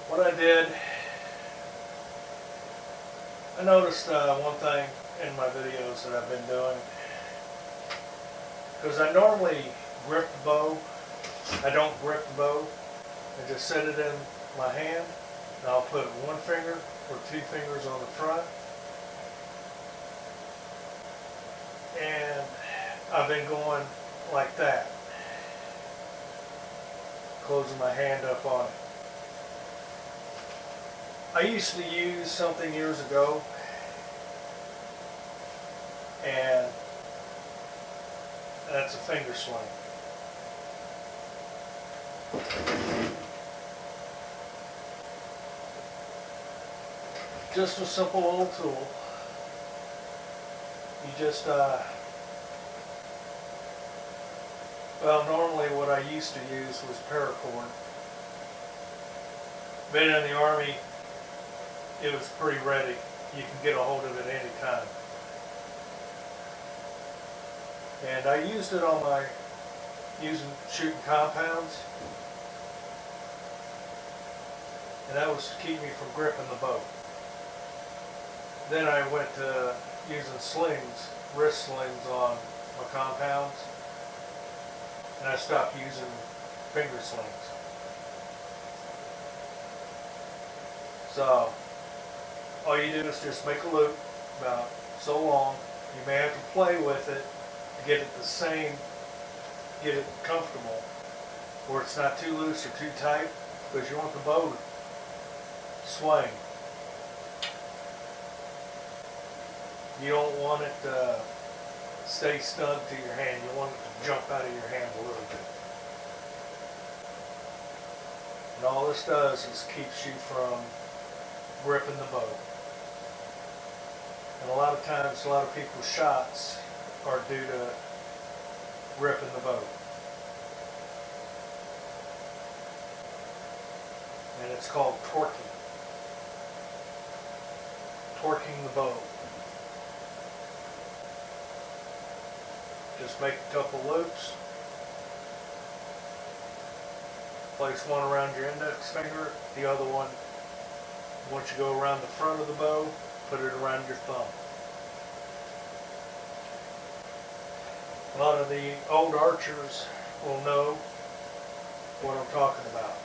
what I did, I noticed one thing in my videos that I've been doing, because I normally grip the bow. I don't grip the bow. I just set it in my hand, and I'll put one finger or two fingers on the front. And I've been going like that, closing my hand up on it. I used to use something years ago, and that's a finger sling. Just a simple little tool. You just, well, normally what I used to use was paracord. Been in the Army, it was pretty ready. You can get a hold of it any time. And I used it on my, shooting compounds. And that was to keep me from gripping the bow. Then I went to using slings, wrist slings on my compounds. And I stopped using finger slings. So, all you do is just make a loop about so long. You may have to play with it to get it the same, get it comfortable, where it's not too loose or too tight, because you want the bow to swing. You don't want it to stay snug to your hand. You want it to jump out of your hand a little bit. And all this does is keeps you from gripping the bow. And a lot of times, a lot of people's shots are due to gripping the bow. And it's called torquing. Torquing the bow. Just make a couple loops. Place one around your index finger, the other one, once you go around the front of the bow, put it around your thumb. A lot of the old archers will know what I'm talking about.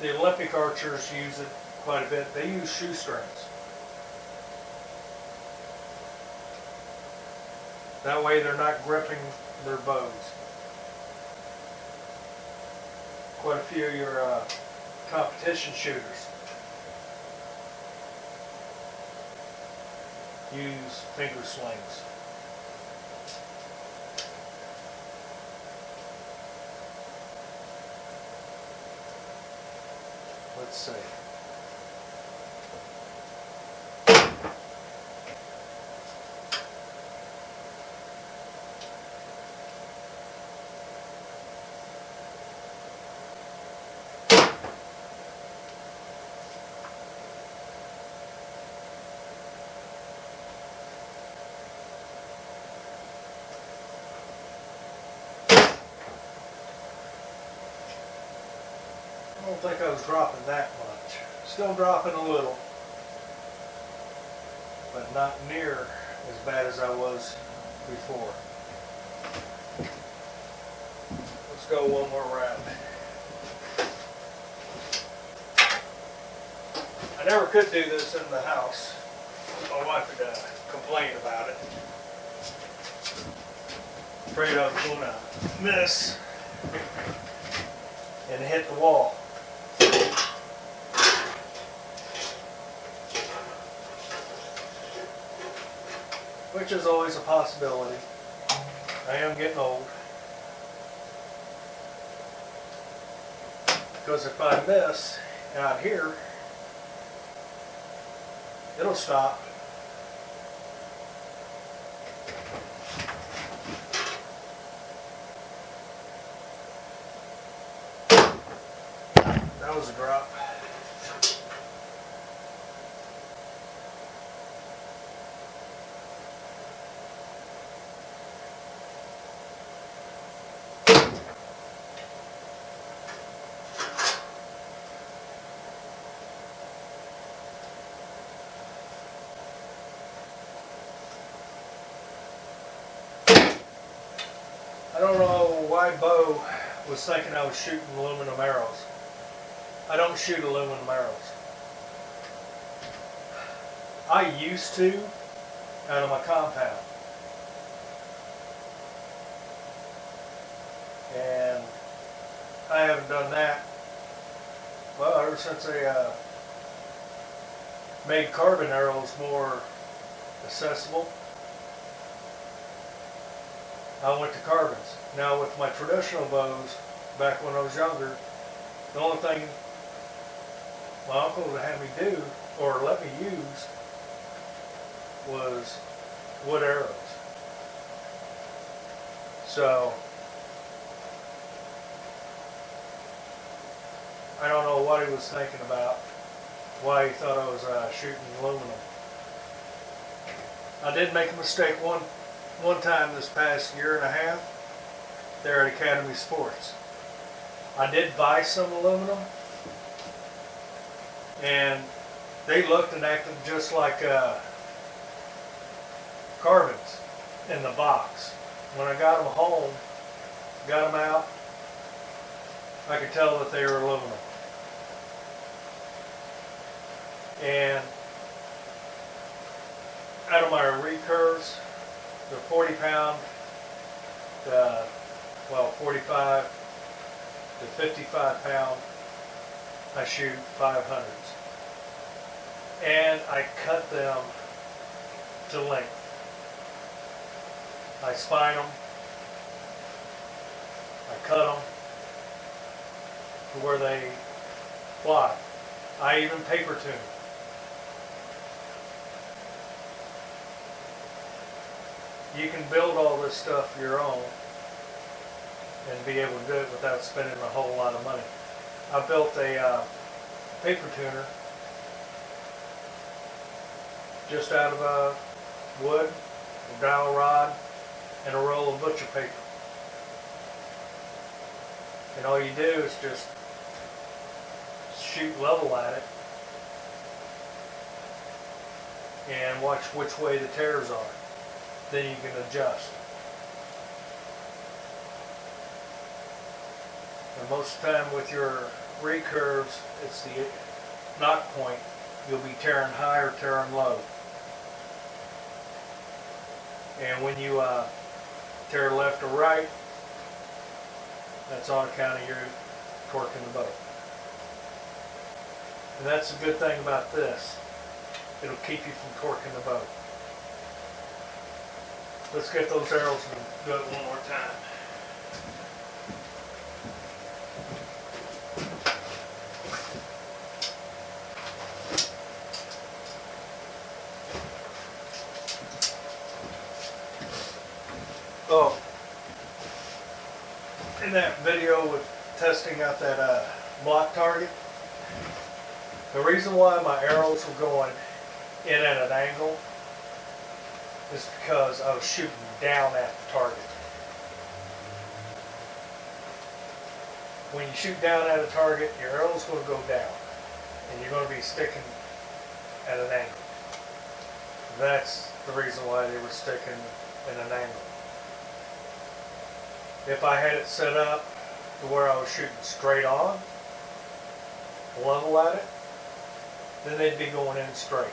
The Olympic archers use it quite a bit. They use shoestrings. That way they're not gripping their bows. Quite a few of your competition shooters use finger slings. Let's see. I don't think I was dropping that much. Still dropping a little, but not near as bad as I was before. Let's go one more round. I never could do this in the house. My wife would complain about it. Afraid I was going to miss and hit the wall. Which is always a possibility. I am getting old. Because if I miss out here, it'll stop. That was a drop. I don't know why Bo was thinking I was shooting aluminum arrows. I don't shoot aluminum arrows. I used to out of my compound. And I haven't done that. Well, ever since they made carbon arrows more accessible, I went to carbons. Now with my traditional bows, back when I was younger, the only thing my uncle would have me do, or let me use, was wood arrows. So, I don't know what he was thinking about, why he thought I was shooting aluminum. I did make a mistake one time this past year and a half there at Academy Sports. I did buy some aluminum, and they looked and acted just like carbons in the box. When I got them home, got them out, I could tell that they were aluminum. And out of my recurves, the 40 pound, well 45 to 55 pound, I shoot 500s. And I cut them to length. I spine them, I cut them to where they fly. I even paper tune. You can build all this stuff your own and be able to do it without spending a whole lot of money. I built a paper tuner just out of wood, a dowel rod, and a roll of butcher paper. And all you do is just shoot level at it and watch which way the tears are. Then you can adjust. And most of the time with your recurves, it's the knock point. You'll be tearing high or tearing low. And when you tear left or right, that's on account of your torquing the bow. And that's the good thing about this. It'll keep you from torquing the bow. Let's get those arrows and do it one more time. Oh, in that video with testing out that block target, the reason why my arrows were going in at an angle is because I was shooting down at the target. When you shoot down at a target, your arrow's going to go down, and you're going to be sticking at an angle. That's the reason why they were sticking in an angle. If I had it set up to where I was shooting straight on, level at it, then they'd be going in straight.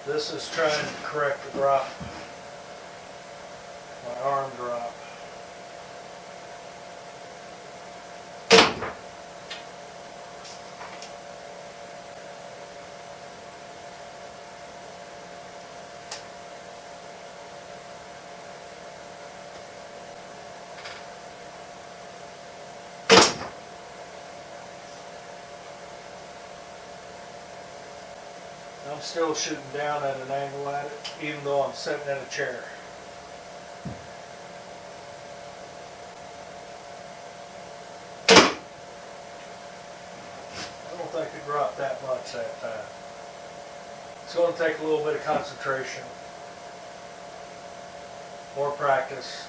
This is trying to correct the drop, my arm drop. I'm still shooting down at an angle at it, even though I'm sitting in a chair. I don't think it dropped that much that time. It's going to take a little bit of concentration, more practice,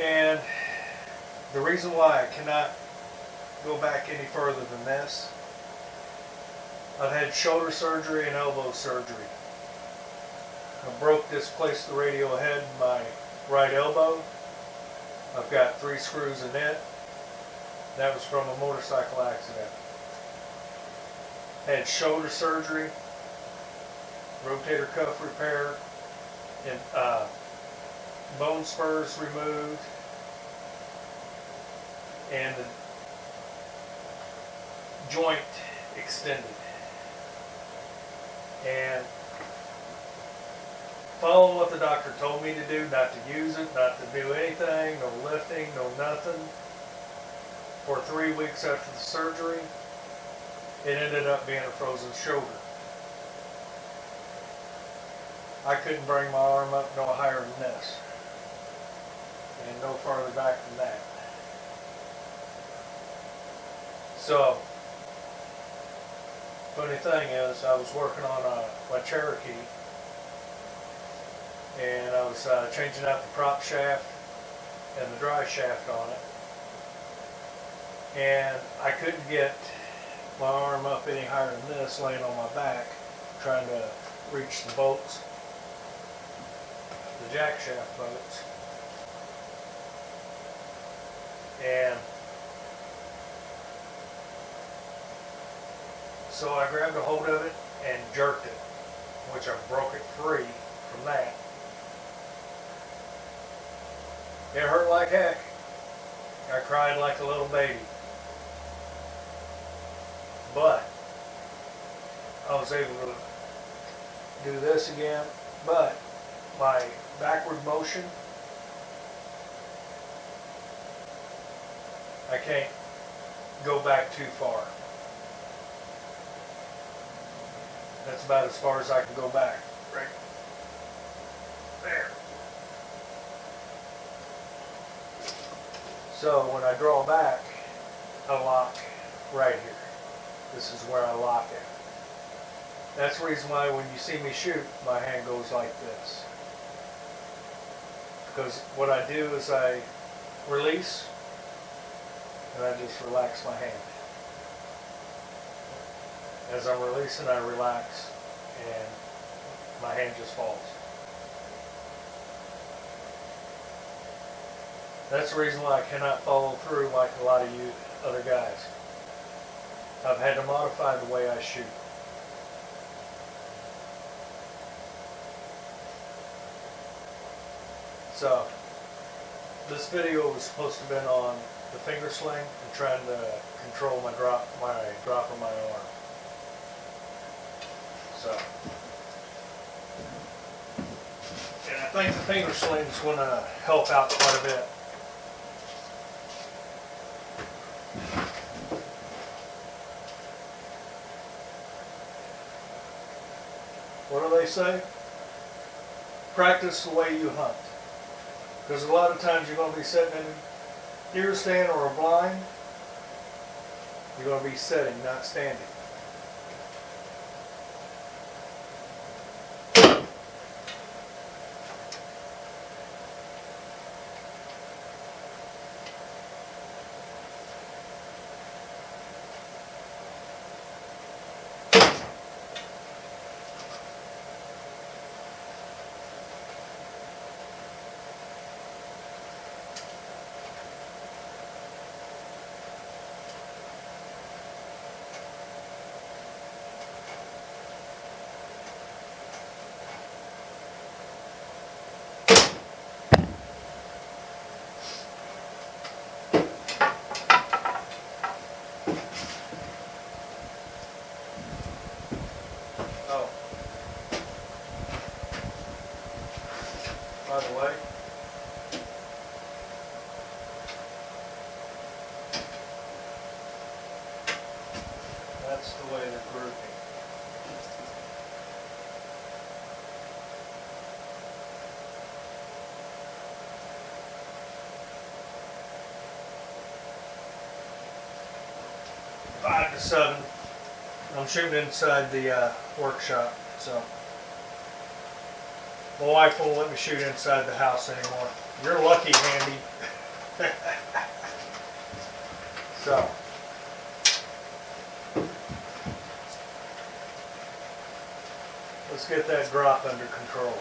and The reason why I cannot go back any further than this, I've had shoulder surgery and elbow surgery. I broke this place of the radio head in my right elbow. I've got 3 screws in it. That was from a motorcycle accident. Had shoulder surgery, rotator cuff repair, and bone spurs removed, and the joint extended. And following what the doctor told me to do, not to use it, not to do anything, no lifting, no nothing. For 3 weeks after the surgery, it ended up being a frozen shoulder. I couldn't bring my arm up no higher than this, and no farther back than that. So, funny thing is, I was working on my Cherokee, and I was changing out the prop shaft and the dry shaft on it, and I couldn't get my arm up any higher than this, laying on my back, trying to reach the bolts, the jack shaft bolts. And so I grabbed a hold of it and jerked it, which I broke it free from that. It hurt like heck. I cried like a little baby. But I was able to do this again, but my backward motion, I can't go back too far. That's about as far as I can go back, right there. So when I draw back, I lock right here. This is where I lock it. That's the reason why when you see me shoot, my hand goes like this. Because what I do is I release, and I just relax my hand. As I'm releasing, I relax, and my hand just falls. That's the reason why I cannot follow through like a lot of you other guys. I've had to modify the way I shoot. So, this video was supposed to have been on the finger sling and trying to control my drop of my arm. So, and I think the finger sling is going to help out quite a bit. What do they say? Practice the way you hunt. Because a lot of times you're going to be sitting in a deer stand or a blind. You're going to be sitting, not standing. Oh, by the way, that's the way they're grouping. Five to 7. I'm shooting inside the workshop, so my wife won't let me shoot inside the house anymore. You're lucky, Handy. So, let's get that drop under control.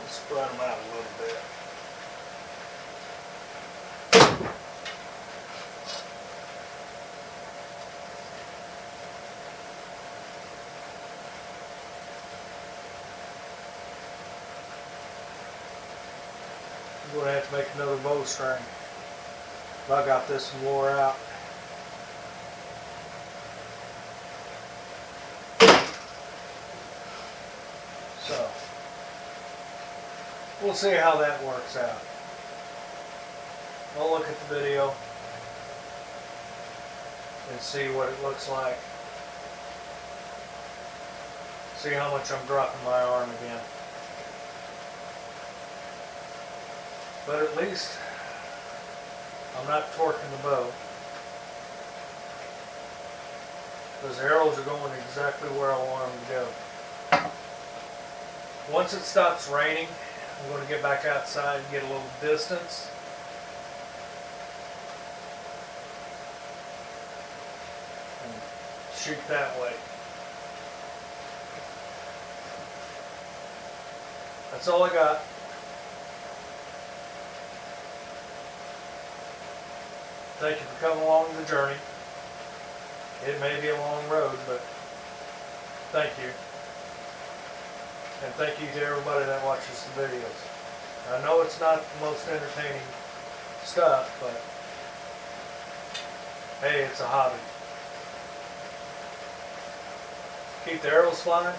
Let's spread them out a little bit. I'm going to have to make another bowstring. I got this one wore out. So, we'll see how that works out. I'll look at the video and see what it looks like. See how much I'm dropping my arm again. But at least I'm not torquing the bow. Those arrows are going exactly where I want them to go. Once it stops raining, I'm going to get back outside and get a little distance. And shoot that way. That's all I got. Thank you for coming along the journey. It may be a long road, but thank you. And thank you to everybody that watches the videos. I know it's not the most entertaining stuff, but hey, it's a hobby. Keep the arrows flying.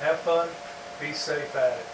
Have fun. Be safe at it.